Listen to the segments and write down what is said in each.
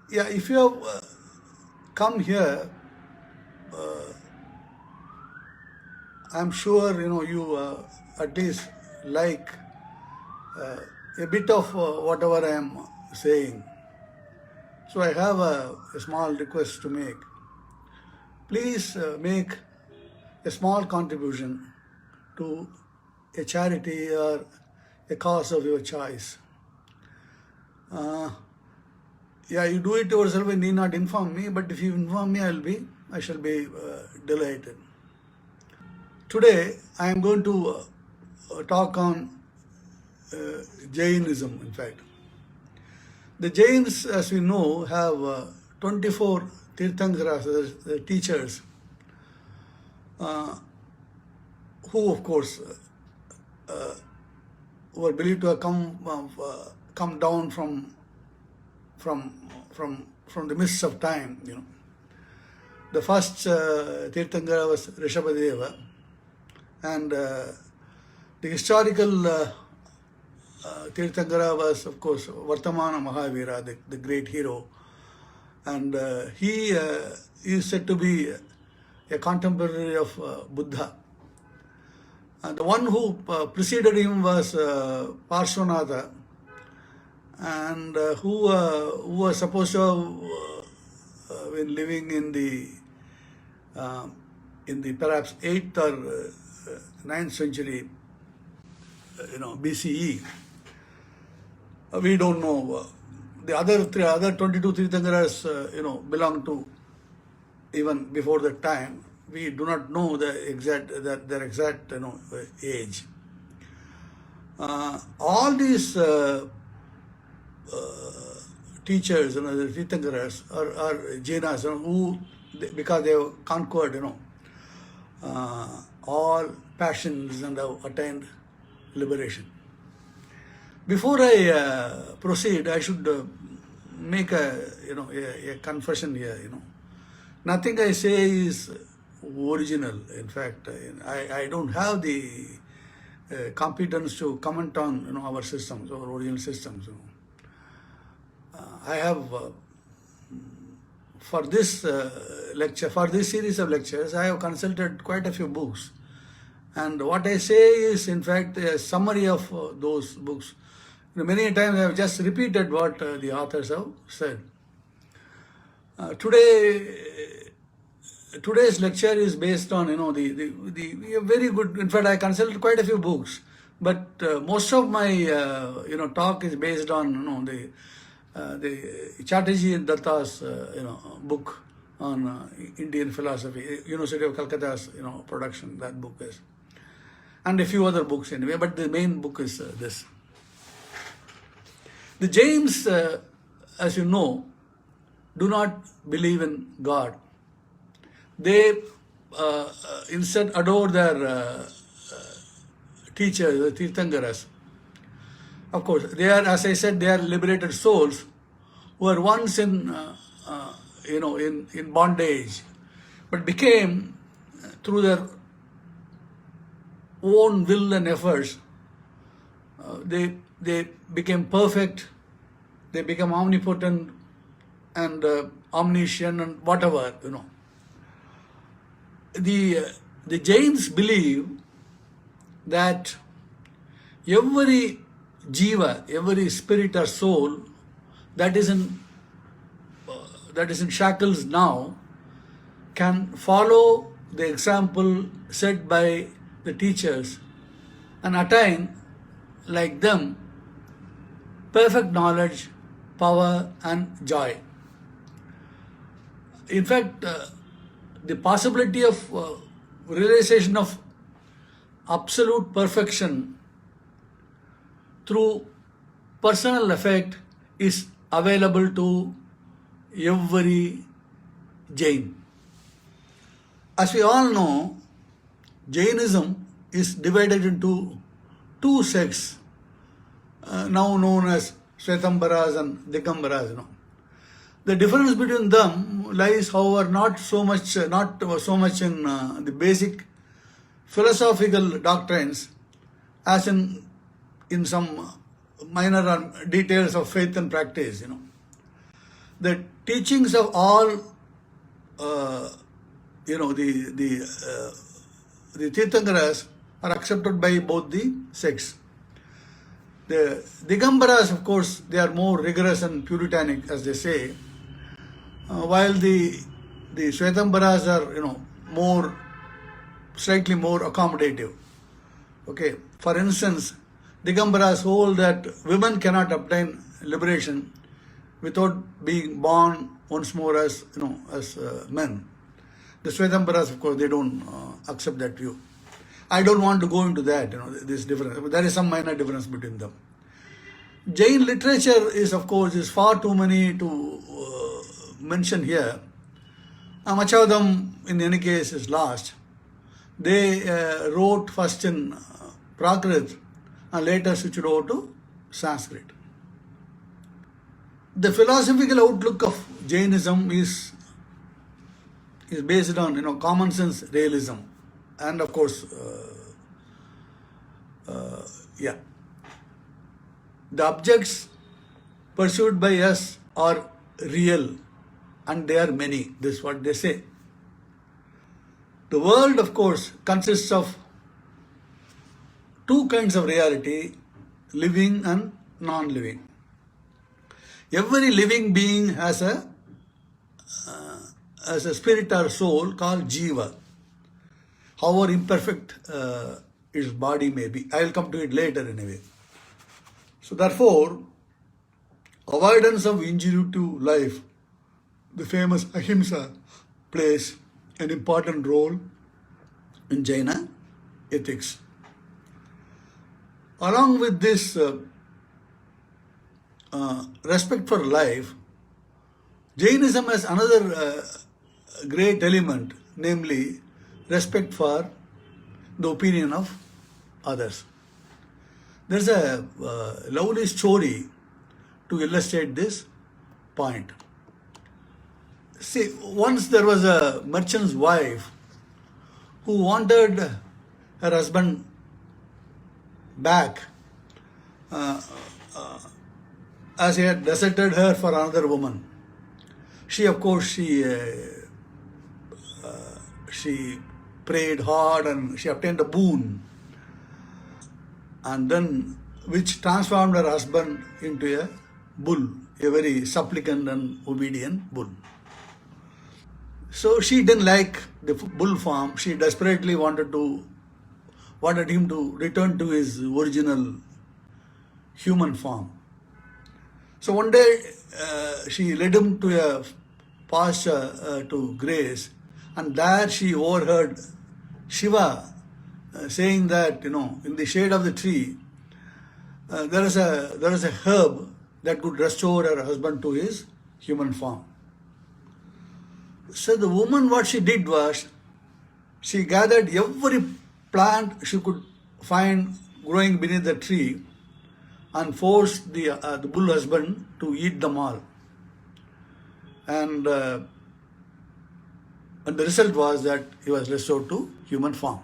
Yeah, if you have come here, I'm sure you at least like a bit of whatever I am saying. So I have a small request to make. Please make a small contribution to a charity or a cause of your choice. Uh, yeah, you do it yourself and need not inform me, but if you inform me, I shall be delighted. Today, I am going to talk on uh, Jainism, in fact. The Jains, as we know, have 24 Tirthankaras, teachers, uh, who, of course, were believed to have come down from from the mists of time. The first Tirthankara was Rishabhadeva, and the historical Tirthankara was, of course, Vartamana Mahavira, the great hero, and he is said to be a contemporary of Buddha. And the one who preceded him was Parshvanatha, and who was supposed to have been living in the perhaps 8th or 9th century, BCE. We don't know. The other 22 Tirthankaras, belong to even before that time. We do not know their exact age. All these teachers, the Tirthankaras are Jainas, who because they have conquered, all passions and have attained liberation. Before I proceed, I should make a confession here. Nothing I say is original. In fact, I don't have the competence to comment on our systems, our original systems. I have for this lecture, for this series of lectures, I have consulted quite a few books, and what I say is, in fact, a summary of those books. Many times I have just repeated what the authors have said. Today's lecture is based on the very good. In fact, I consulted quite a few books, but most of my talk is based on the Chatterjee and Datta's book on Indian philosophy, University of Calcutta's production. That book is, and a few other books anyway. But the main book is this. The Jains, as you know, do not believe in God. They instead adore their teachers, the Tirthankaras. Of course, they are, as I said, they are liberated souls who were once in bondage, but became, through their own will and efforts, they became perfect, they become omnipotent and omniscient and whatever, The Jains believe that every jiva, every spirit or soul that is in shackles now can follow the example set by the teachers and attain, like them, perfect knowledge, power and joy. In fact, the possibility of realization of absolute perfection through personal effect is available to every Jain. As we all know, Jainism is divided into two sects, now known as Svetambaras and Digambaras. The difference between them lies, however, not so much in the basic philosophical doctrines as in some minor details of faith and practice. the teachings of all, the Tirthankaras are accepted by both the sects. The Digambaras, of course, they are more rigorous and puritanic, as they say, while the Shvetambaras are, slightly more accommodative. Okay, for instance, Digambaras hold that women cannot obtain liberation without being born once more as men. The Shvetambaras, of course, they don't accept that view. I don't want to go into that, this difference. There is some minor difference between them. Jain literature is far too many to mention here. Much of them, in any case, is lost. They wrote first in Prakrit and later switched over to Sanskrit. The philosophical outlook of Jainism is based on common sense realism, and of course, the objects pursued by us are real, and they are many. This is what they say. The world, of course, consists of two kinds of reality: living and non-living. Every living being has a spirit or soul called Jiva, however imperfect its body may be. I will come to it later anyway. So therefore, avoidance of injury to life, the famous ahimsa, plays an important role in Jaina ethics. Along with this respect for life, Jainism has another great element, namely respect for the opinion of others. There's a lovely story to illustrate this point. See, once there was a merchant's wife who wanted her husband back as he had deserted her for another woman. She, of course, she prayed hard and she obtained a boon, and then which transformed her husband into a bull, a very supplicant and obedient bull. So she didn't like the bull form. She desperately wanted him to return to his original human form. So one day she led him to a pasture to graze, and there she overheard Shiva saying that in the shade of the tree there is a herb that could restore her husband to his human form. So the woman, what she did was, she gathered every plant she could find growing beneath the tree and forced the bull husband to eat them all. And the result was that he was restored to human form.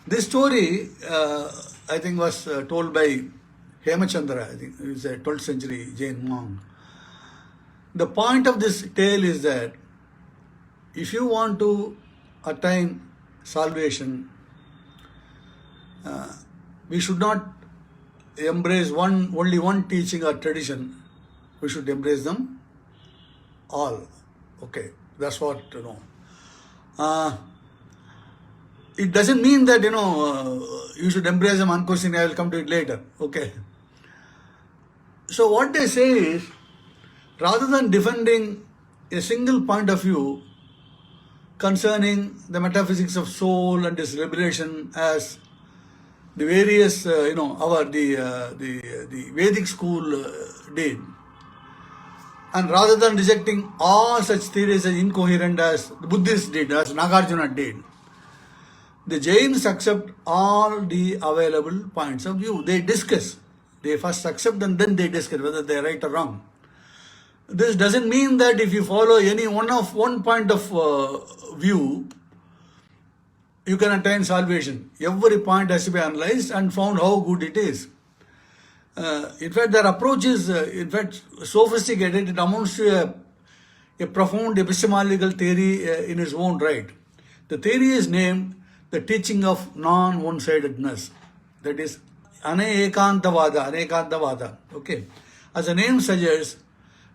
This story, I think, was told by Hemachandra. I think he was a 12th century Jain monk. The point of this tale is that if you want to attain salvation, we should not embrace only one teaching or tradition. We should embrace them all. Okay, that's what it doesn't mean that you should embrace them unquestioningly. I will come to it later. Okay. So what they say is, rather than defending a single point of view concerning the metaphysics of soul and its liberation, as the various the Vedic school did, and rather than rejecting all such theories as incoherent as the Buddhists did, as Nagarjuna did, the Jains accept all the available points of view. They discuss. They first accept and then they discuss whether they are right or wrong. This doesn't mean that if you follow any one point of view, you can attain salvation. Every point has to be analyzed and found how good it is. In fact, their approach is, in fact, sophisticated. It amounts to a profound epistemological theory in its own right. The theory is named the teaching of non-one-sidedness. That is anekantavada. Okay. As the name suggests,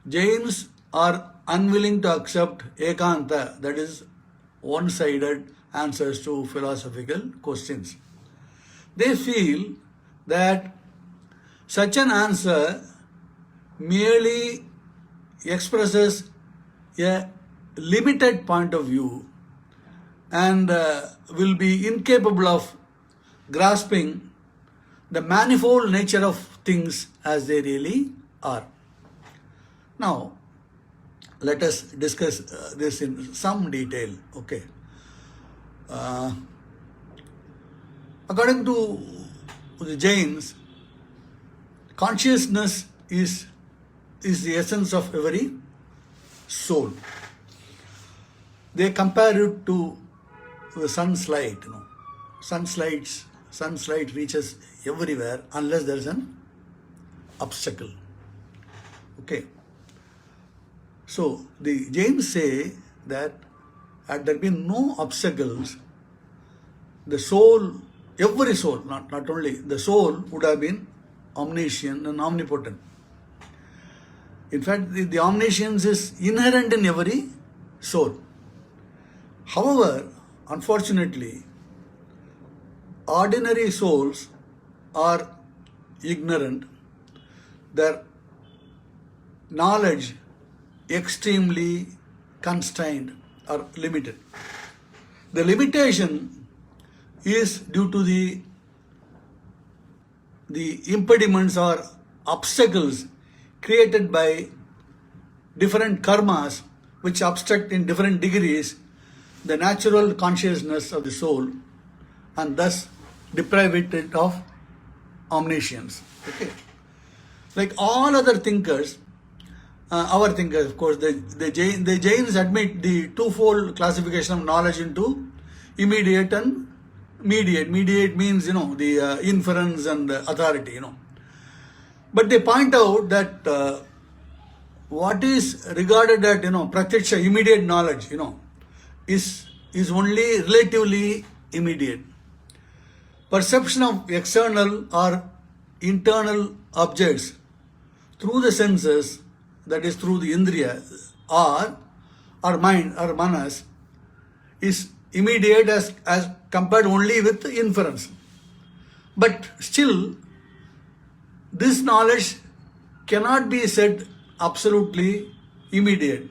Jains are unwilling to accept ekanta, that is one-sided answers to philosophical questions. They feel that such an answer merely expresses a limited point of view and will be incapable of grasping the manifold nature of things as they really are. Now, let us discuss this in some detail. Okay. According to the Jains, consciousness is the essence of every soul. They compare it to the sun's light. Sun's light reaches everywhere unless there is an obstacle. Okay. So the Jains say that had there been no obstacles, the soul, every soul, not only the soul, would have been omniscient and omnipotent. In fact, the omniscience is inherent in every soul. However, unfortunately, ordinary souls are ignorant. Their knowledge extremely constrained or limited. The limitation is due to the impediments or obstacles created by different karmas which obstruct in different degrees the natural consciousness of the soul and thus deprive it of omniscience. Okay. Like all other thinkers, our thinkers, of course, the Jains admit the twofold classification of knowledge into immediate and mediate. Mediate means, the inference and authority, But they point out that what is regarded as, pratyaksha, immediate knowledge, is only relatively immediate. Perception of external or internal objects through the senses, that is through the indriya or mind or manas, is immediate as compared only with inference. But still, this knowledge cannot be said absolutely immediate,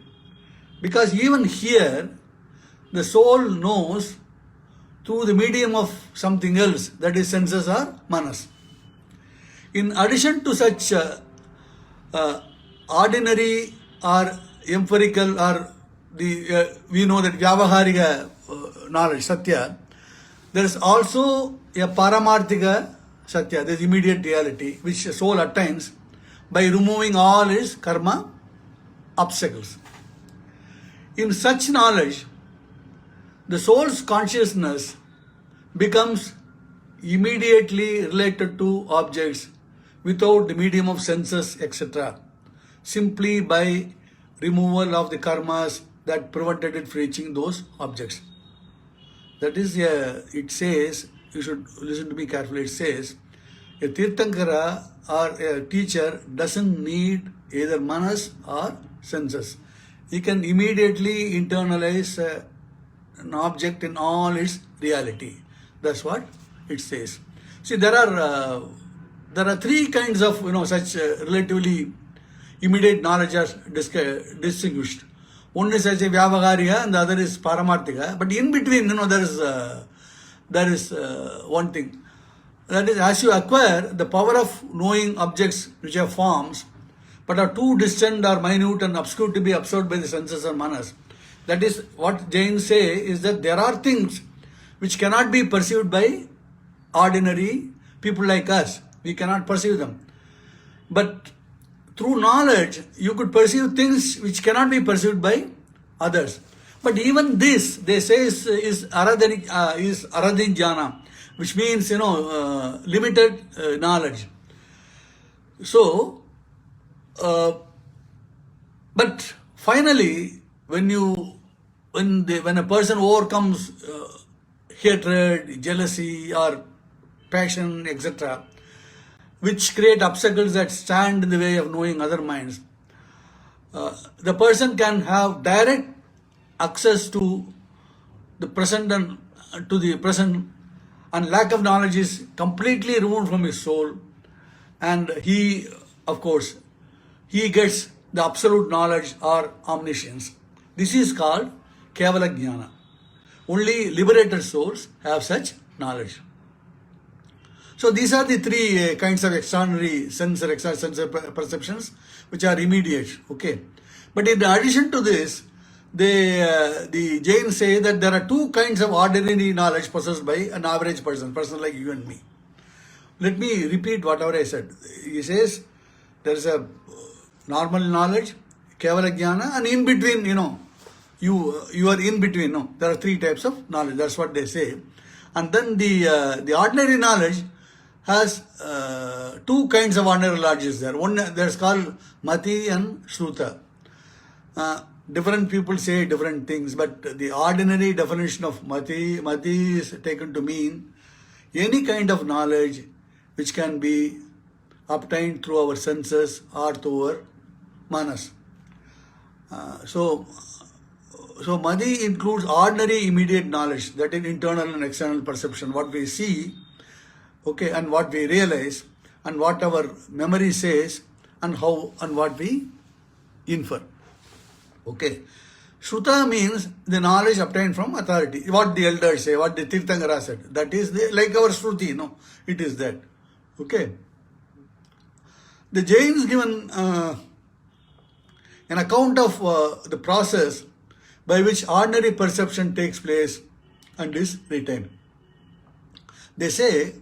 because even here the soul knows through the medium of something else, that is senses or manas. In addition to such ordinary or empirical or we know that vyavaharika knowledge, satya, there is also a paramarthika satya, there is immediate reality, which the soul attains by removing all its karma obstacles. In such knowledge, the soul's consciousness becomes immediately related to objects without the medium of senses, etc., simply by removal of the karmas that prevented it from reaching those objects. That is, it says, you should listen to me carefully, it says, a Tirthankara or a teacher doesn't need either manas or senses. He can immediately internalize an object in all its reality. That's what it says. See, there are three kinds of such relatively immediate knowledge are distinguished. One is as a vyavaharika and the other is paramarthika. But in between, there is one thing. That is, as you acquire the power of knowing objects which have forms, but are too distant or minute and obscure to be observed by the senses or manas. That is what Jains say, is that there are things which cannot be perceived by ordinary people like us. We cannot perceive them. But through knowledge, you could perceive things which cannot be perceived by others. But even this, they say, is aradhin jnana, which means, limited knowledge. So, but finally, when a person overcomes hatred, jealousy, or passion, etc., which create obstacles that stand in the way of knowing other minds, the person can have direct access to the present and to the present, and lack of knowledge is completely removed from his soul, and he, of course, he gets the absolute knowledge or omniscience. This is called Kevala Jnana. Only liberated souls have such knowledge. So these are the three kinds of extraordinary sense or perceptions which are immediate. Okay, but in addition to this, the Jains say that there are two kinds of ordinary knowledge possessed by an average person like you and me. Let me repeat whatever I said. He says there is a normal knowledge, Kevala Jnana, and in between, you are in between. No, there are three types of knowledge. That's what they say. And then the ordinary knowledge has two kinds of ordinary knowledge is there. One there's called Mati and Shruta. Different people say different things, but the ordinary definition of Mati is taken to mean any kind of knowledge which can be obtained through our senses or through our manas. So Mati includes ordinary immediate knowledge, that is internal and external perception, what we see, okay, and what we realize, and what our memory says, and how and what we infer. Okay. Shruta means the knowledge obtained from authority. What the elders say, what the Tirthangara said. That is like our Shruti, it is that. Okay. The Jains given an account of the process by which ordinary perception takes place and is retained. They say,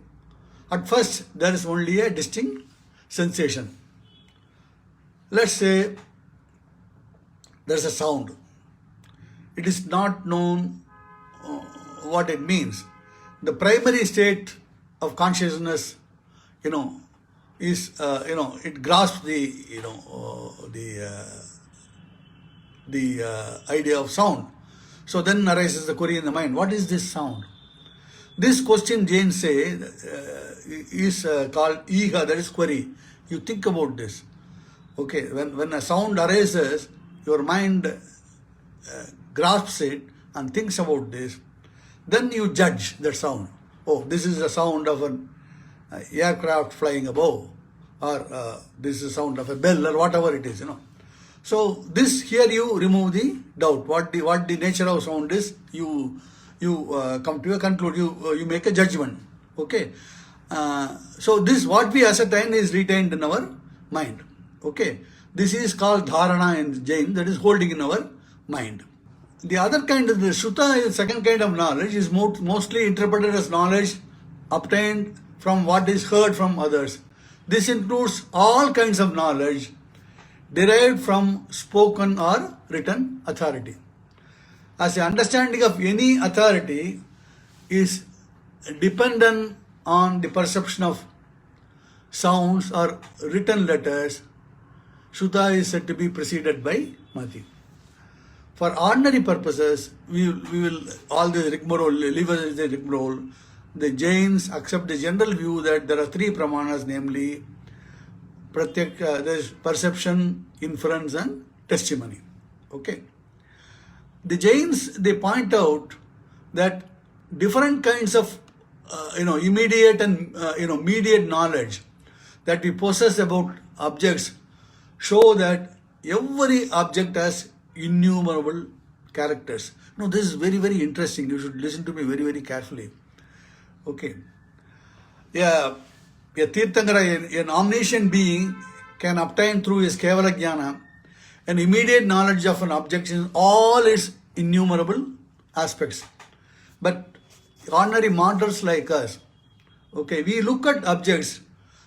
at first there is only a distinct sensation. Let's say there's a sound. It is not known what it means. The primary state of consciousness, is it grasps the idea of sound. So then arises the query in the mind: what is this sound? This question, Jain say, is called iha, that is query. You think about this. Okay, when a sound arises, your mind grasps it and thinks about this. Then you judge that sound. Oh, this is the sound of an aircraft flying above, or this is the sound of a bell, or whatever it is. So this here you remove the doubt. What the nature of sound is, you come to a conclusion. You make a judgment. Okay. So this what we ascertain is retained in our mind. Okay. This is called dharana in Jain, that is holding in our mind. The other kind of the Shruta is second kind of knowledge, is mostly interpreted as knowledge obtained from what is heard from others. This includes all kinds of knowledge derived from spoken or written authority. As the understanding of any authority is dependent on the perception of sounds or written letters, Shruta is said to be preceded by Mati. For ordinary purposes, we will all the rigmarole, leave us the rigmarole. The Jains accept the general view that there are three pramanas, namely pratyak, there is perception, inference, and testimony. Okay. The Jains, they point out that different kinds of immediate and mediate knowledge that we possess about objects show that every object has innumerable characters. This is very, very interesting. You should listen to me very, very carefully. Okay. Yeah, a Tirthangara, an omniscient being, can obtain through his Kevala Jnana an immediate knowledge of an object in all its innumerable aspects. But ordinary mortals like us, okay, we look at objects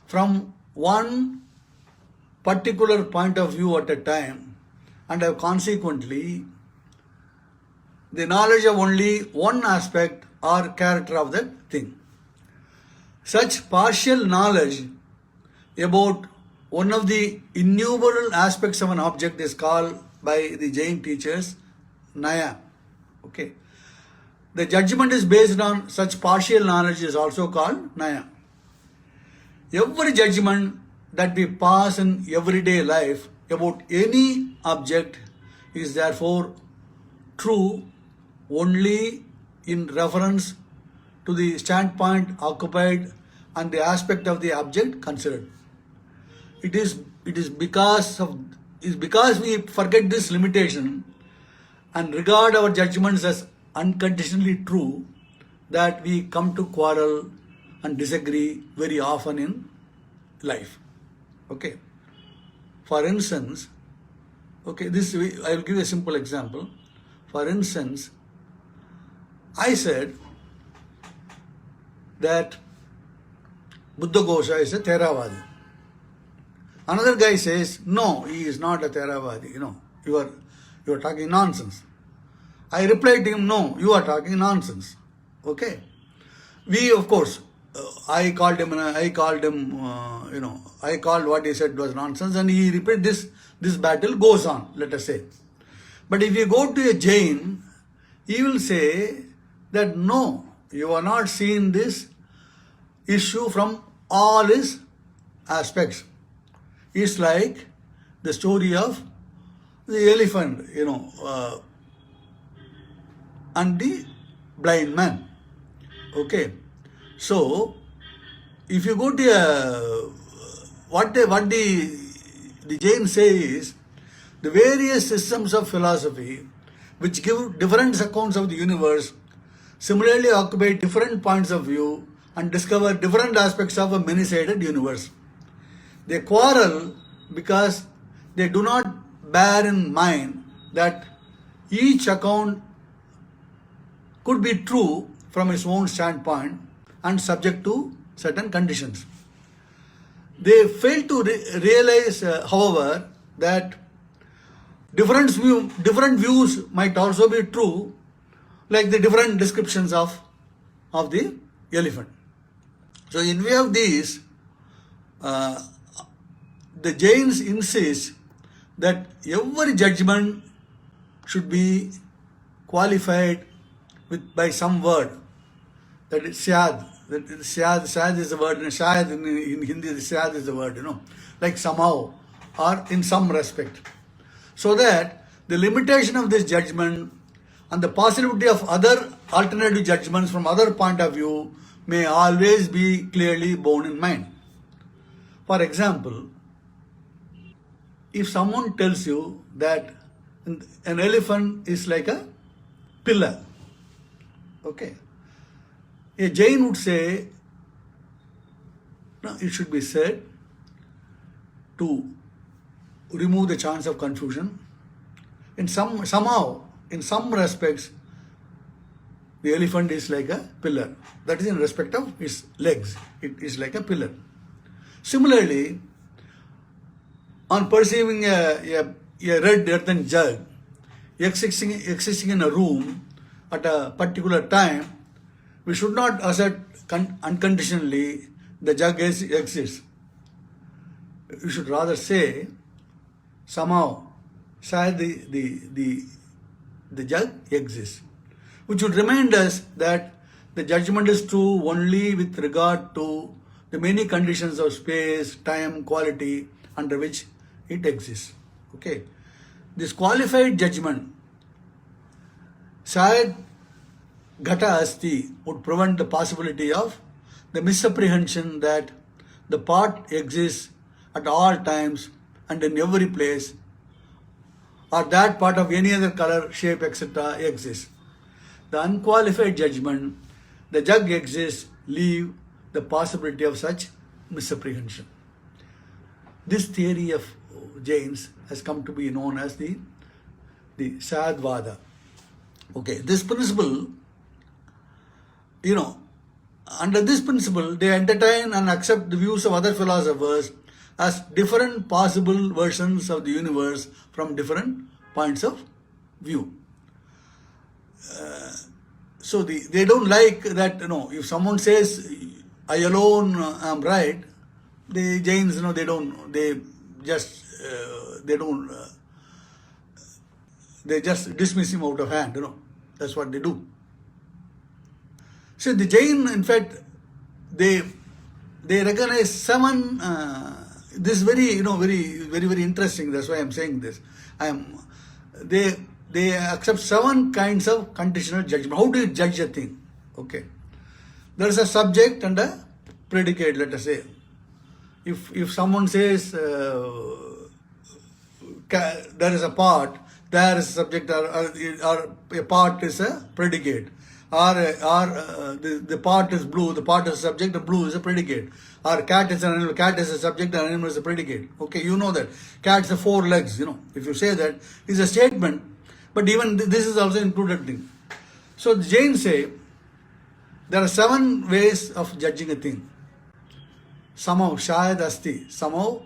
from one particular point of view at a time, and have consequently the knowledge of only one aspect or character of that thing. Such partial knowledge about one of the innumerable aspects of an object is called by the Jain teachers Naya. Okay. The judgment is based on such partial knowledge is also called Naya. Every judgment that we pass in everyday life about any object is therefore true only in reference to the standpoint occupied and the aspect of the object considered. It is because we forget this limitation and regard our judgments as unconditionally true that we come to quarrel and disagree very often in life. Okay. For instance, okay, I will give you a simple example. For instance, I said that Buddha Ghosha is a Theravadi. Another guy says, no, he is not a Theravadi. You are talking nonsense. I replied to him, no, you are talking nonsense. Okay. We, of course, I called what he said was nonsense, and he repeated this battle goes on, let us say. But if you go to a Jain, he will say that no, you are not seeing this issue from all its aspects. It's like the story of the elephant, and the blind man. Okay. So, if you go to what the Jains say is, the various systems of philosophy which give different accounts of the universe similarly occupy different points of view and discover different aspects of a many-sided universe. They quarrel because they do not bear in mind that each account could be true from its own standpoint and subject to certain conditions. They fail to realize, however, that different views might also be true, like the different descriptions of the elephant. So in view of these, the Jains insist that every judgment should be qualified by some word. That is syad. Syad is the word. Shayad in Hindi, syad is the word, like somehow or in some respect. So that the limitation of this judgment and the possibility of other alternative judgments from other point of view may always be clearly borne in mind. For example, if someone tells you that an elephant is like a pillar, okay, a Jain would say, no, it should be said to remove the chance of confusion. Somehow, in some respects, the elephant is like a pillar. That is in respect of its legs. It is like a pillar. Similarly, on perceiving a red earthen jug existing in a room at a particular time, we should not assert unconditionally the jug exists. We should rather say somehow the jug exists, which would remind us that the judgment is true only with regard to the many conditions of space, time, quality under which it exists. Okay. This qualified judgment, Shayad Ghata Asti, would prevent the possibility of the misapprehension that the part exists at all times and in every place, or that part of any other color, shape, etc. exists. The unqualified judgment, the jug exists, leave the possibility of such misapprehension. This theory of Jains has come to be known as the Shayadvada. Okay, this principle, under this principle, they entertain and accept the views of other philosophers as different possible versions of the universe from different points of view. So they don't like that, if someone says, I alone am right, the Jains, they just dismiss him out of hand, That's what they do. So the Jain, in fact, they recognize 7. This is very, very interesting. That's why I'm saying this. They accept 7 kinds of conditional judgment. How do you judge a thing? Okay, there is a subject and a predicate. Let us say, if someone says there is a part, there is a subject, or a part is a predicate, or the part is blue, the part is a subject, the blue is a predicate, or cat is an animal, cat is a subject, the animal is a predicate. Okay, you know that cat has 4 legs. If you say that, it's a statement, but even this is also included thing. So the Jains say there are 7 ways of judging a thing. Somehow shayad asti, somehow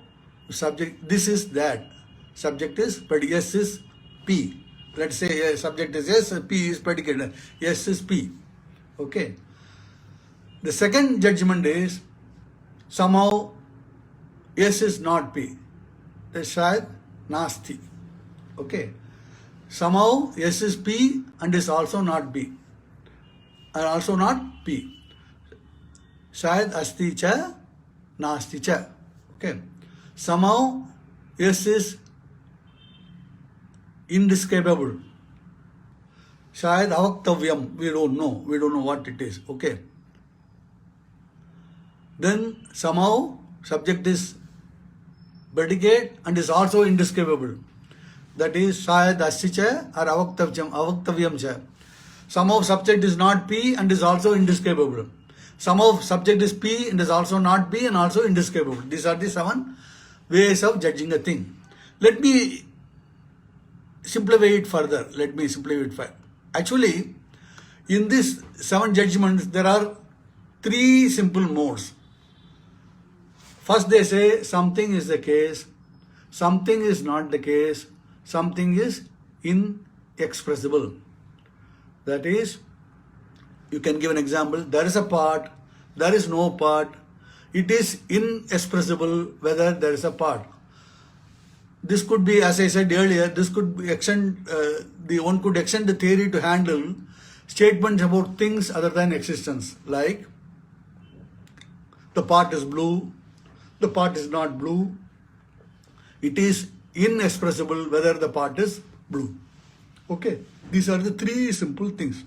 subject, this is that, subject is predicate, S is P. Let's say subject is S, P is predicate, S is P. Okay. The second judgment is somehow S is not P. That's shayad nasti. Okay. Somehow S is P and is also not B. And also not P. Shayad asti cha nasti cha. Okay. Somehow S is indescribable. Shayad avaktavyam. We don't know what it is. Okay. Then somehow subject is predicate and is also indescribable. That is shayad asti cha or avaktavyam cha. Somehow subject is not P and is also indescribable. Somehow subject is P and is also not P and also indescribable. These are the 7 ways of judging a thing. Let me simplify it further. Actually, in these 7 judgments, there are 3 simple modes. First they say something is the case, something is not the case, something is inexpressible. That is, you can give an example. There is a part, there is no part. It is inexpressible whether there is a part. This could be, as I said earlier, this could be one could extend the theory to handle statements about things other than existence, like the part is blue, the part is not blue. It is inexpressible whether the part is blue. Okay, these are the 3 simple things.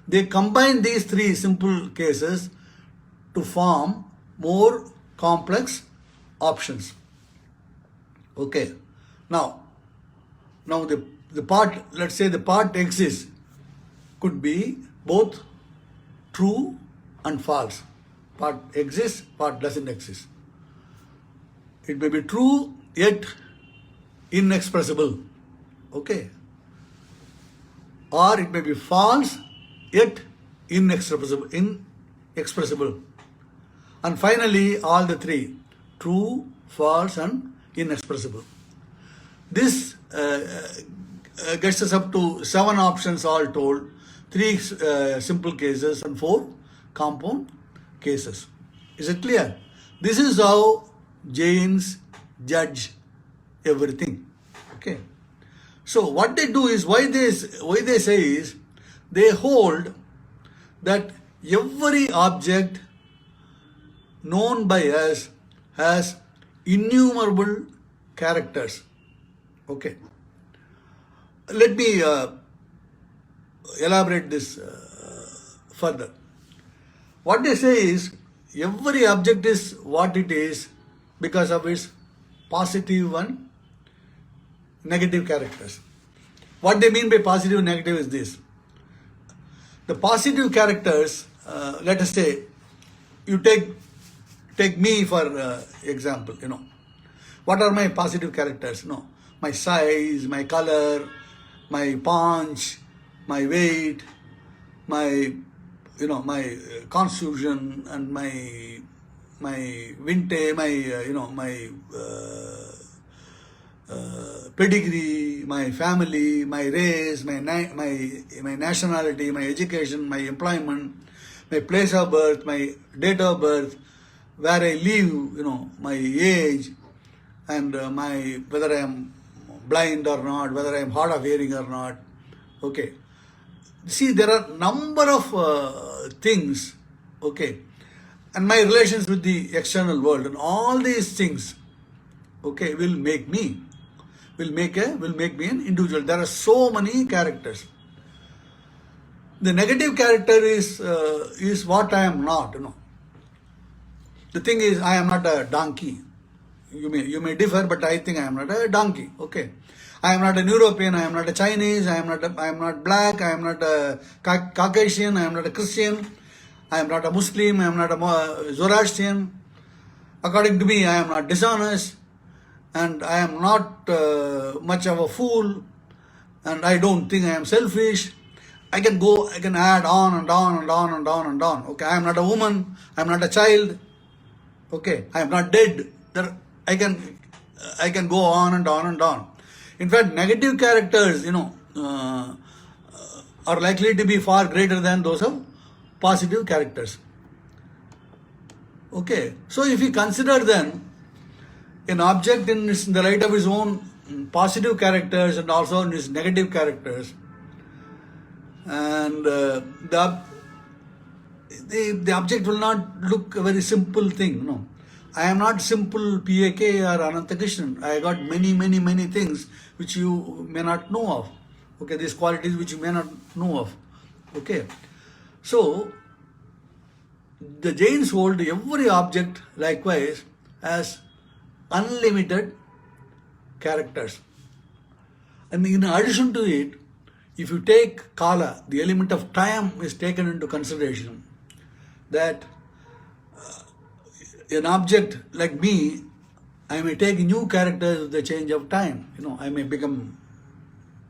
They combine these 3 simple cases to form more complex options. Okay, now the part, let's say the part exists, could be both true and false. Part exists, part doesn't exist. It may be true yet inexpressible. Okay. Or it may be false yet inexpressible. And finally, all the 3, true, false and inexpressible. This gets us up to 7 options all told, 3 simple cases and 4 compound cases. Is it clear? This is how Jains judge everything. Okay. So what they do is, why they say is, they hold that every object known by us has innumerable characters. Okay. Let me elaborate this further. What they say is, every object is what it is because of its positive and negative characters. What they mean by positive and negative is this. The positive characters, let us say, you take me for example, What are my positive characters? My size, my color, my punch, my weight, my my constitution and my vintage, my pedigree, my family, my race, my nationality, my education, my employment, my place of birth, my date of birth, where I live, my age, and whether I am blind or not, whether I am hard of hearing or not. Okay. See, there are number of things, okay, and my relations with the external world, and all these things, okay, will make me an individual. There are so many characters. The negative character is what I am not. The thing is, I am not a donkey. You may differ, but I think I am not a donkey. Okay, I am not an European. I am not a Chinese. I am not black. I am not a Caucasian. I am not a Christian. I am not a Muslim. I am not a Zoroastrian. According to me, I am not dishonest, and I am not much of a fool, and I don't think I am selfish. I can add on and on and on and on and on. Okay, I am not a woman. I am not a child. Okay, I am not dead. I can go on and on and on. In fact, negative characters, are likely to be far greater than those of positive characters. Okay, so if you consider then an object in the light of his own positive characters and also in his negative characters, and the object will not look a very simple thing. I am not simple PAK or Anantakrishnan. I got many things which you may not know of. Okay, these qualities which you may not know of. Okay, so the Jains hold every object likewise as unlimited characters. And in addition to it, if you take Kala, the element of time is taken into consideration, that an object like me, I may take new characters with the change of time. I may become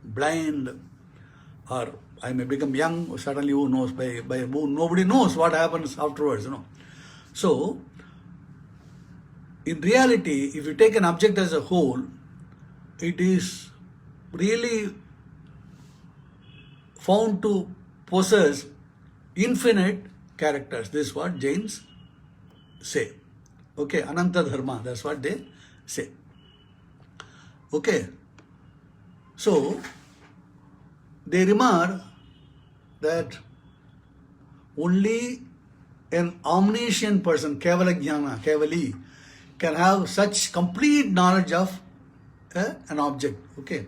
blind, or I may become young. Suddenly, who knows? Nobody knows what happens afterwards. So, in reality, if you take an object as a whole, it is really found to possess infinite characters. This is what Jains say. Okay, Ananta Dharma, that's what they say. Okay, so they remark that only an omniscient person, Kevala Jnana, Kevali, can have such complete knowledge of an object. Okay,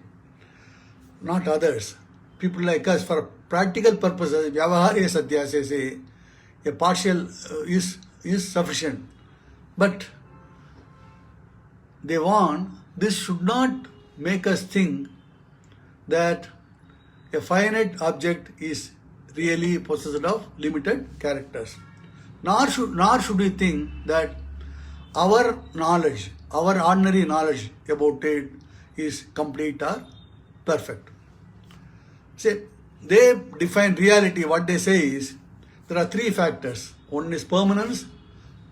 not others. People like us, for practical purposes, Vyavaharya Satya say a partial is sufficient. But they want, this should not make us think that a finite object is really possessed of limited characters. Nor should we think that our knowledge, our ordinary knowledge about it is complete or perfect. See, they define reality. What they say is, there are three factors. One is permanence,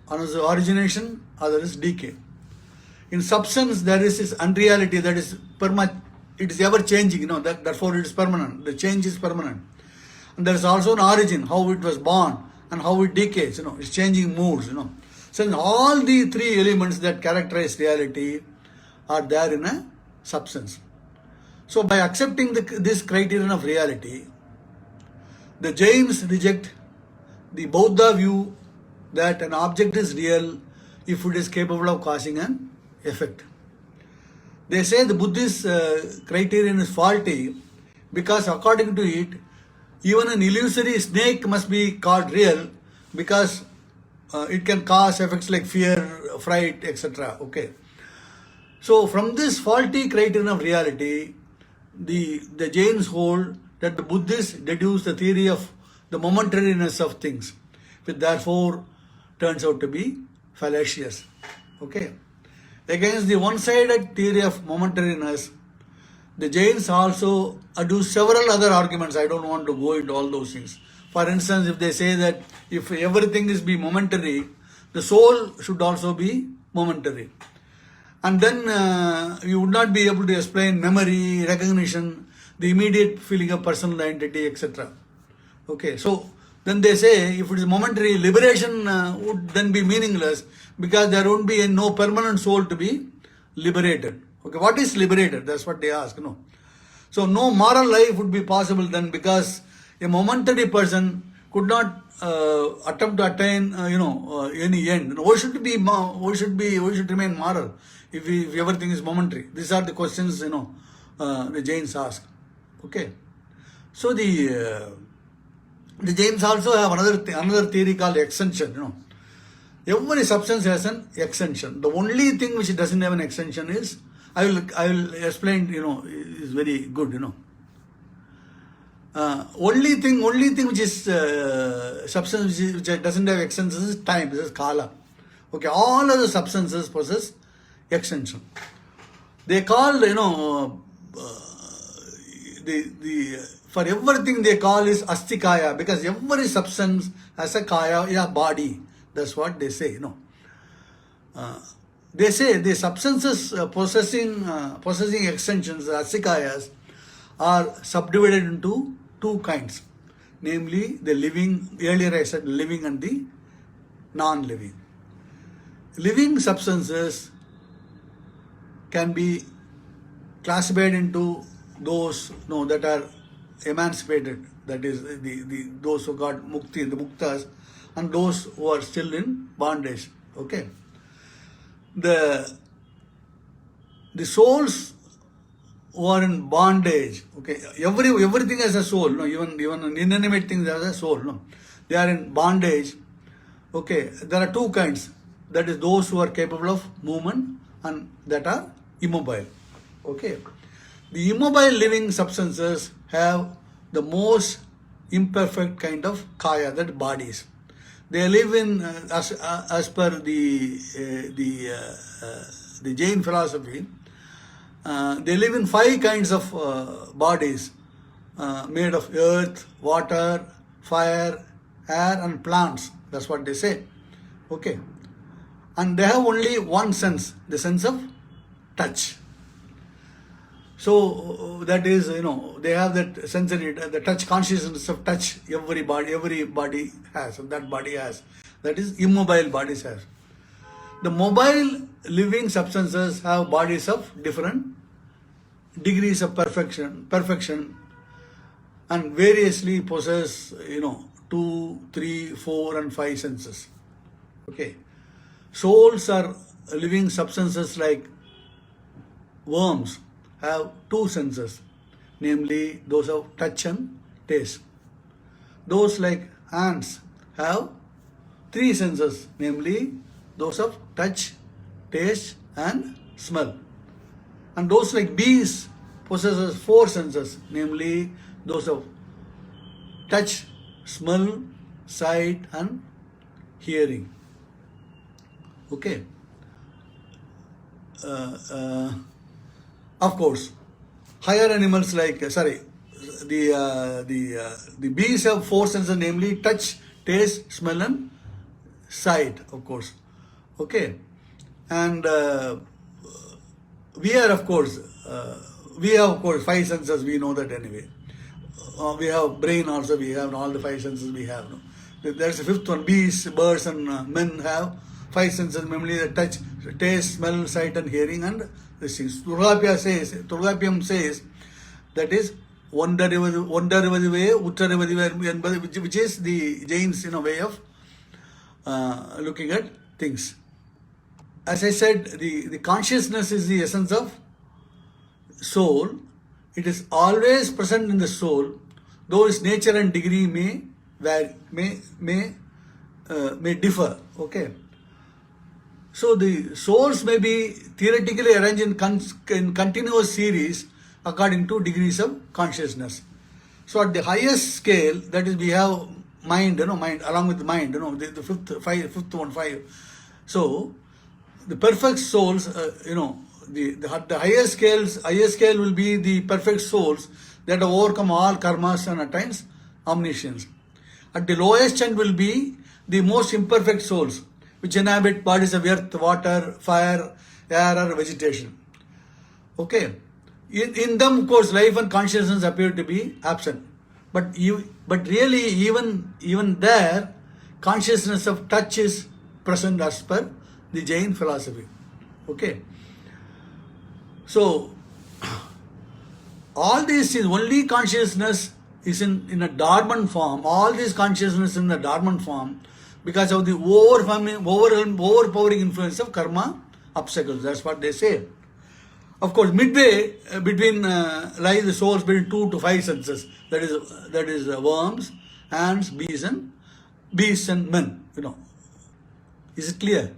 another is origination, other is decay. In substance, there is this unreality that is it is ever changing, therefore it is permanent. The change is permanent. And there is also an origin, how it was born and how it decays, it's changing moods, So all the three elements that characterize reality are there in a substance. So by accepting this criterion of reality, the Jains reject the Bauddha view that an object is real if it is capable of causing an effect. They say the Buddhist criterion is faulty because according to it, even an illusory snake must be called real because it can cause effects like fear, fright, etc. Okay. So from this faulty criterion of reality, the Jains hold that the Buddhists deduce the theory of the momentariness of things, which therefore turns out to be fallacious. Okay. Against the one-sided theory of momentariness, the Jains also adduce several other arguments. I don't want to go into all those things. For instance, if they say that if everything is be momentary, the soul should also be momentary. And then you would not be able to explain memory, recognition, the immediate feeling of personal identity, etc. Okay, so then they say if it is momentary, liberation would then be meaningless because there won't be no permanent soul to be liberated. Okay, what is liberated? That's what they ask. No. So no moral life would be possible then, because a momentary person could not attempt to attain, any end. Why should remain moral if everything is momentary? These are the questions, the Jains ask. Okay. So the Jains also have another theory called extension. Every substance has an extension. The only thing which doesn't have an extension is, I will explain, is very good, only thing which is substance which doesn't have extensions is time. This is kala. Okay, all other substances possess extension. They call, for everything they call is astikaya, because every substance has a kaya, body. That's what they say. They say the substances possessing extensions, astikayas, are subdivided into two kinds, namely the living. Earlier I said living and the non-living. Living substances can be classified into those that are emancipated, that is those who got mukti, the muktas, and those who are still in bondage. Okay. The souls who are in bondage, okay, everything has a soul, even inanimate things have a soul, they are in bondage. Okay, there are two kinds, that is those who are capable of movement and that are immobile. Okay, the immobile living substances have the most imperfect kind of kaya, that bodies. They live in, as per the Jain philosophy, they live in 5 kinds of bodies made of earth, water, fire, air and plants. That's what they say. Okay. And they have only one sense, the sense of touch. So that is, they have that sensory, the touch consciousness of touch. Every body has, that body has. That is immobile bodies has. The mobile living substances have bodies of different degrees of perfection, and variously possess, 2, 3, 4 and 5 senses. Okay. Souls are living substances like worms, have 2 senses, namely those of touch and taste. Those like ants have 3 senses, namely those of touch, taste and smell. And those like bees possesses 4 senses, namely those of touch, smell, sight and hearing. Okay. Of course, higher animals like the bees have 4 senses, namely touch, taste, smell and sight, of course. Okay. And we have of course 5 senses, we know that anyway. We have brain also, we have all the 5 senses we have. There's a 5th one, bees, birds and men have 5 senses, namely the touch, taste, smell, sight and hearing and these things. Turgapiyam says that is which is the Jain's way of looking at things. As I said, the consciousness is the essence of soul. It is always present in the soul, though its nature and degree may differ. Okay. So the souls may be theoretically arranged in continuous series according to degrees of consciousness. So at the highest scale, that is, we have mind, mind along with mind, the fifth one, 5. So the perfect souls, the highest scale will be the perfect souls that have overcome all karmas and attains omniscience. At the lowest end will be the most imperfect souls, which inhabit bodies of earth, water, fire, air or vegetation. Okay. In them, of course, life and consciousness appear to be absent. But really, even there, consciousness of touch is present as per the Jain philosophy. Okay. So, all this is only consciousness is in a dormant form. All this consciousness in the dormant form because of the overpowering influence of karma obstacles. That's what they say. Of course, midway between lies the souls between 2 to 5 senses. That is worms, ants, bees and men. Is it clear?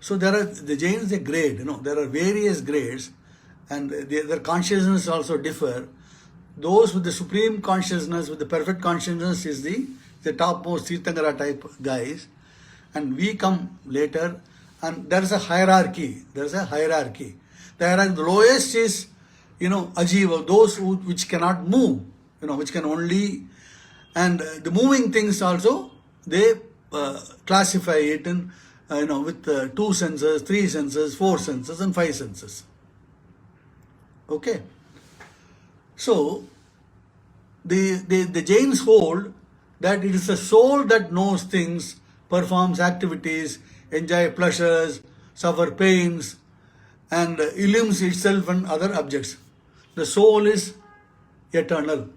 So there are the Jains, they grade. There are various grades, and their consciousness also differ. Those with the supreme consciousness, with the perfect consciousness, is the topmost Tirthankara type guys, and we come later. And there is a hierarchy. The lowest is, ajiva, those which cannot move, which can only, and the moving things also, they classify it in, with 2 senses, 3 senses, 4 senses, and 5 senses. Okay. So, the Jains hold that it is the soul that knows things, performs activities, enjoy pleasures, suffer pains, and illumes itself and other objects. The soul is eternal.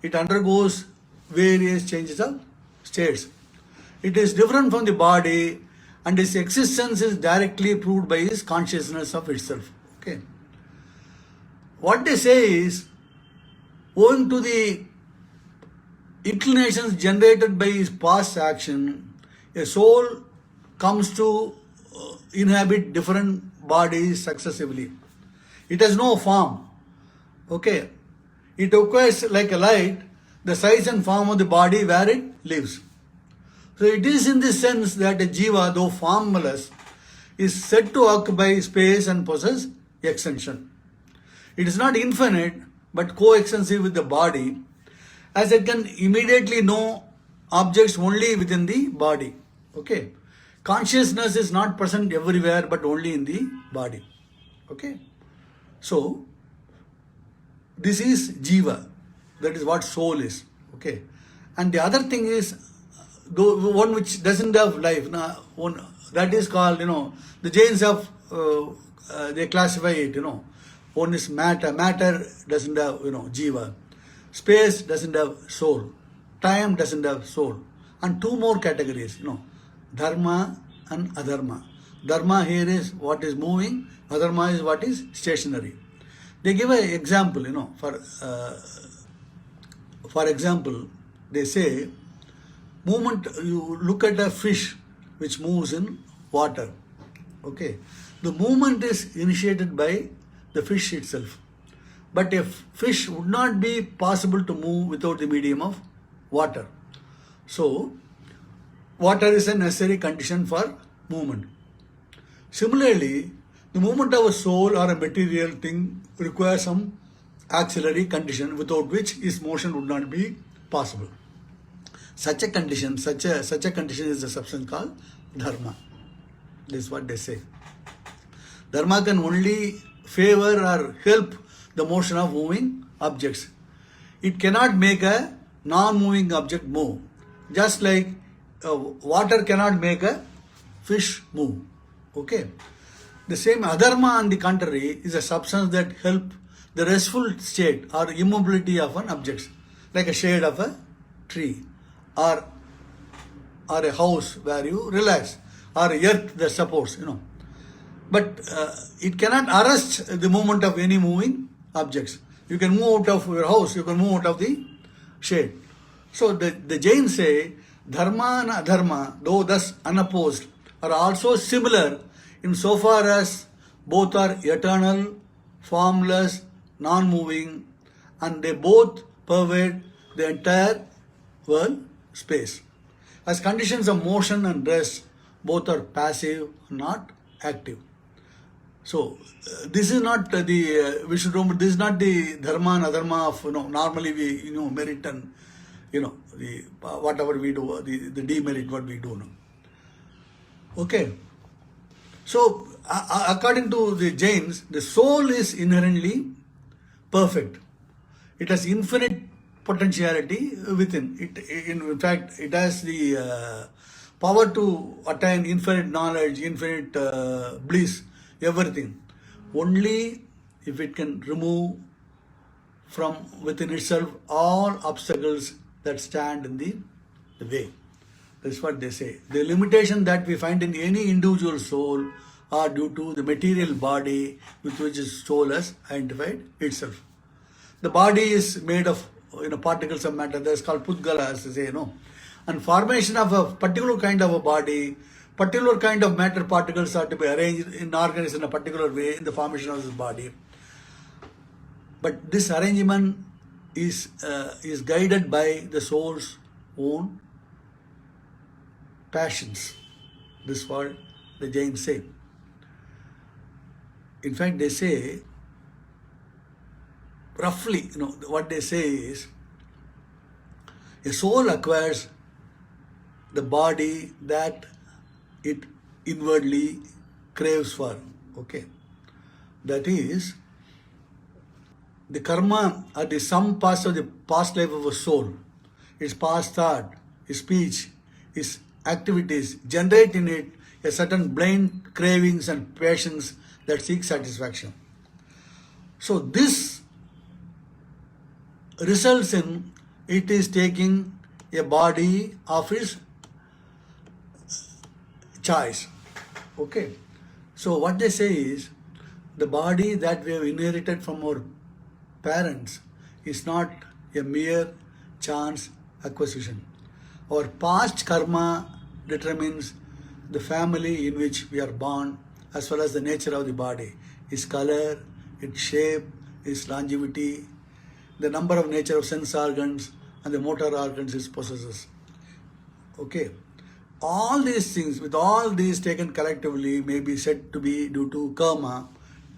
It undergoes various changes of states. It is different from the body, and its existence is directly proved by its consciousness of itself. Okay. What they say is, owing to the inclinations generated by his past action, a soul comes to inhabit different bodies successively. It has no form. Okay. It acquires like a light the size and form of the body where it lives. So it is in this sense that a jiva, though formless, is said to occupy space and possess extension. It is not infinite but coextensive with the body, as it can immediately know objects only within the body. Okay. Consciousness is not present everywhere but only in the body. Okay. So, this is jiva. That is what soul is. Okay. And the other thing is, the one which doesn't have life. That is called, the Jains have, they classify it, One is matter. Matter doesn't have, jiva. Space doesn't have soul. Time doesn't have soul. And 2 more categories, dharma and adharma. Dharma here is what is moving. Adharma is what is stationary. They give an example, for example, they say, movement, you look at a fish which moves in water. Okay. The movement is initiated by the fish itself. But a fish would not be possible to move without the medium of water. So, water is a necessary condition for movement. Similarly, the movement of a soul or a material thing requires some auxiliary condition without which its motion would not be possible. Such a condition is the substance called dharma. This is what they say. Dharma can only favor or help the motion of moving objects. It cannot make a non-moving object move. Just like water cannot make a fish move. Okay. The same adharma, on the contrary, is a substance that helps the restful state or immobility of an object, like a shade of a tree, or a house where you relax, or earth that supports, But it cannot arrest the movement of any moving objects. You can move out of your house, you can move out of the shade. So the Jains say, dharma and adharma, though thus unopposed, are also similar insofar as both are eternal, formless, non-moving, and they both pervade the entire world space. As conditions of motion and rest, both are passive, not active. So this is not we should remember, this is not the dharma and adharma of, normally we, merit and, the whatever we do, the demerit what we do now. Okay. So according to the Jains, the soul is inherently perfect. It has infinite potentiality within it. In fact, it has the power to attain infinite knowledge, infinite bliss, everything. Only if it can remove from within itself all obstacles that stand in the way. That's what they say. The limitation that we find in any individual soul are due to the material body with which the soul has identified itself. The body is made of particles of matter. That's called Pudgala, as they say, And formation of a particular kind of a body, particular kind of matter particles are to be arranged in organized in a particular way in the formation of this body. But this arrangement is guided by the soul's own passions. This is what the Jains say. In fact, they say, roughly, what they say is, a soul acquires the body that it inwardly craves for. Okay. That is, the karma are the sum parts of the past life of a soul. Its past thought, its speech, its activities generate in it a certain blind cravings and passions that seek satisfaction. So this results in it is taking a body of its choice. Okay. So what they say is, the body that we have inherited from our parents is not a mere chance acquisition. Our past karma determines the family in which we are born, as well as the nature of the body, its color, its shape, its longevity, the number of nature of sense organs, and the motor organs it possesses. Okay. All these things, with all these taken collectively, may be said to be due to karma,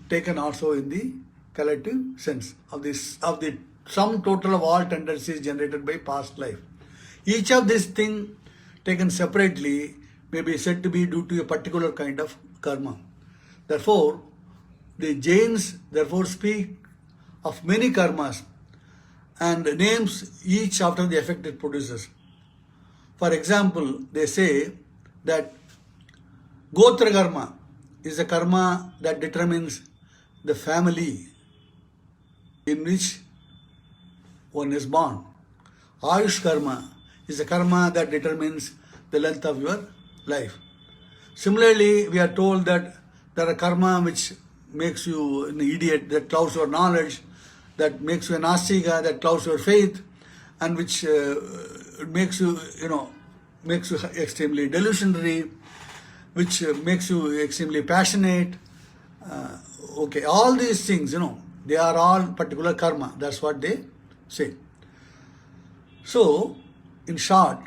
taken also in the collective sense of the sum total of all tendencies generated by past life. Each of these things taken separately may be said to be due to a particular kind of karma. Therefore, the Jains speak of many karmas and names each after the effect it produces. For example, they say that Gotra karma is a karma that determines the family in which one is born. Ayush karma is a karma that determines the length of your life. Similarly, we are told that there are karma which makes you an idiot, that clouds your knowledge, that makes you an astika, that clouds your faith, and which makes you extremely delusionary, which makes you extremely passionate. Okay, all these things, they are all particular karma. That's what they say. So, in short,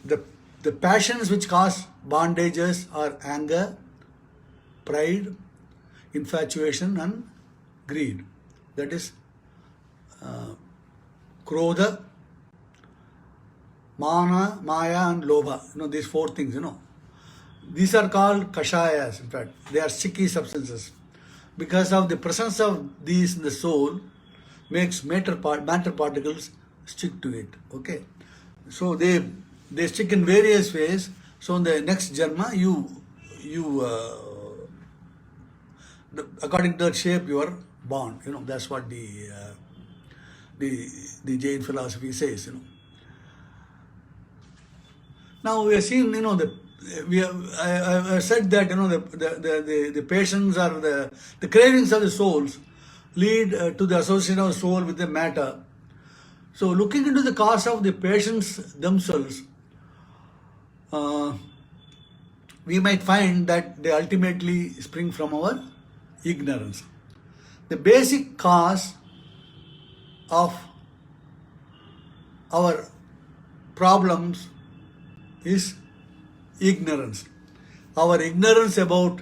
the passions which cause bondages are anger, pride, infatuation, and greed. That is krodha, mana, maya, and lobha. These four things, These are called kashayas, in fact. They are sticky substances. Because of the presence of these in the soul, makes matter particles stick to it. Okay. So they stick in various ways. So in the next janma, according to that shape, you are born. That's what the Jain philosophy says. Now we have seen, I said that the passions or the cravings of the souls lead to the association of the soul with the matter. So looking into the cause of the passions themselves, we might find that they ultimately spring from our ignorance. The basic cause of our problems is ignorance. Our ignorance about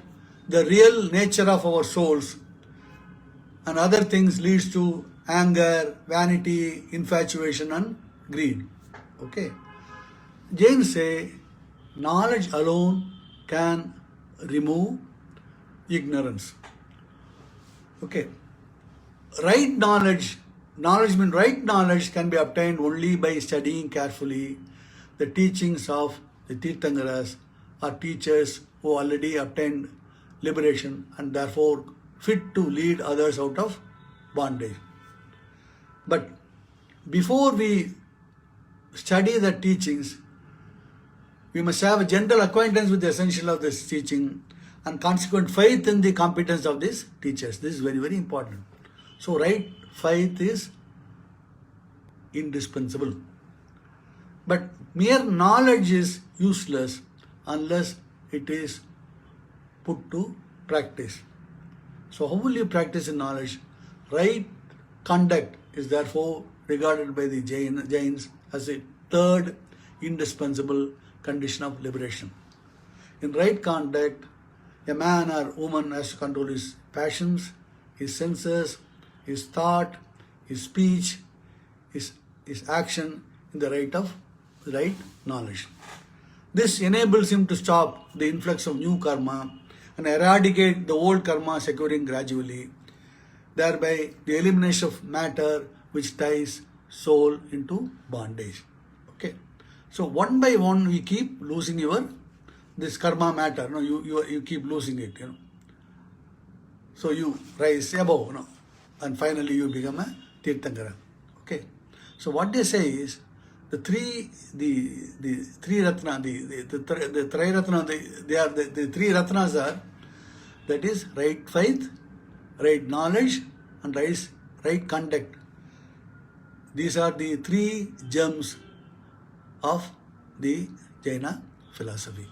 the real nature of our souls and other things leads to anger, vanity, infatuation, and greed. Okay. Jains say knowledge alone can remove ignorance. Okay. Right knowledge can be obtained only by studying carefully, the teachings of the Tirthankaras are teachers who already obtained liberation and therefore fit to lead others out of bondage. But before we study the teachings, we must have a general acquaintance with the essential of this teaching and consequent faith in the competence of these teachers. This is very, very important. So, right faith is indispensable. But mere knowledge is useless unless it is put to practice. So, how will you practice in knowledge? Right conduct is therefore regarded by the Jains as a third indispensable condition of liberation. In right conduct, a man or woman has to control his passions, his senses, his thought, his speech, his action in the right knowledge. This enables him to stop the influx of new karma and eradicate the old karma, securing gradually, thereby the elimination of matter which ties soul into bondage. Okay. So one by one we keep losing this karma matter. No, you keep losing it. So you rise above, and finally you become a Tirthankara. Okay. So what they say is the three ratna, the Triratna, they are the three ratnas are, that is right faith, right knowledge, and right conduct. These are the three gems of the Jaina philosophy.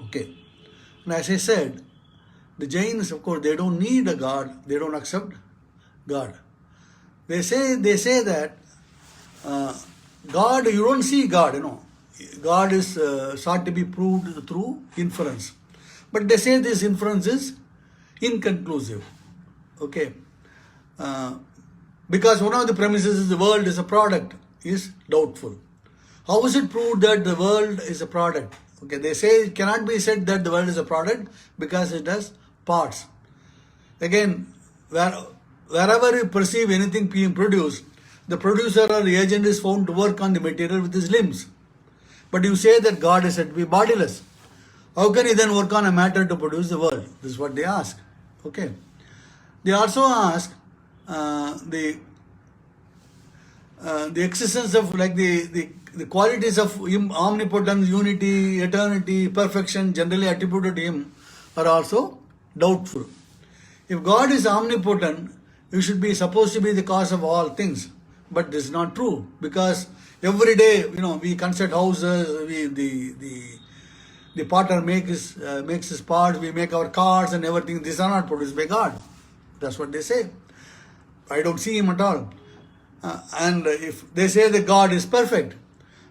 Okay. And as I said, the Jains, of course, they don't need a God, they don't accept God. They say that God, you don't see God, God is sought to be proved through inference. But they say this inference is inconclusive. Okay. Because one of the premises is the world is a product is doubtful. How is it proved that the world is a product? Okay, they say it cannot be said that the world is a product because it has parts. Again, wherever you perceive anything being produced, the producer or the agent is found to work on the material with his limbs. But you say that God is said to be bodiless. How can he then work on a matter to produce the world? This is what they ask. Okay. They also ask the existence of the qualities of omnipotence, unity, eternity, perfection generally attributed to him are also doubtful. If God is omnipotent, he should be supposed to be the cause of all things. But this is not true, because every day, we construct houses, the potter makes his parts, we make our cars and everything. These are not produced by God. That's what they say. I don't see him at all. And if they say that God is perfect,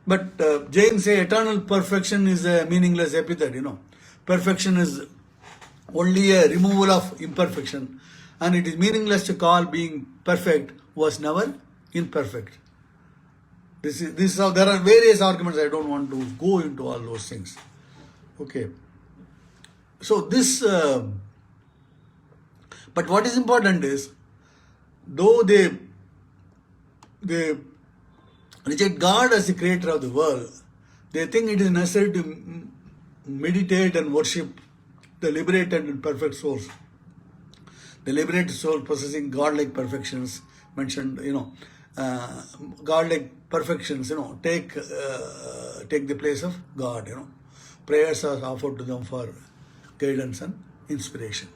but Jains say eternal perfection is a meaningless epithet, Perfection is only a removal of imperfection. And it is meaningless to call being perfect was never imperfect. There are various arguments. I don't want to go into all those things. Okay. So but what is important is, though they reject God as the creator of the world, they think it is necessary to meditate and worship the liberated and perfect souls. The liberated soul possessing godlike perfections mentioned, godlike perfections, take the place of God, Prayers are offered to them for guidance and inspiration.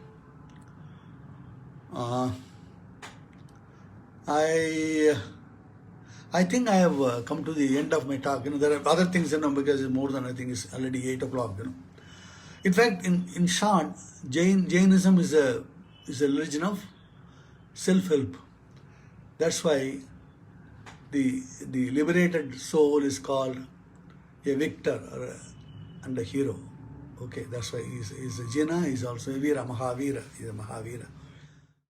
I think I have come to the end of my talk. There are other things, because it's more than, I think it's already 8 o'clock. In fact, in short, Jainism is a religion of self-help. That's why the liberated soul is called a victor and a hero. Okay, that's why he's a Jaina, he's also a Veera, Mahavira. He's a Mahavira.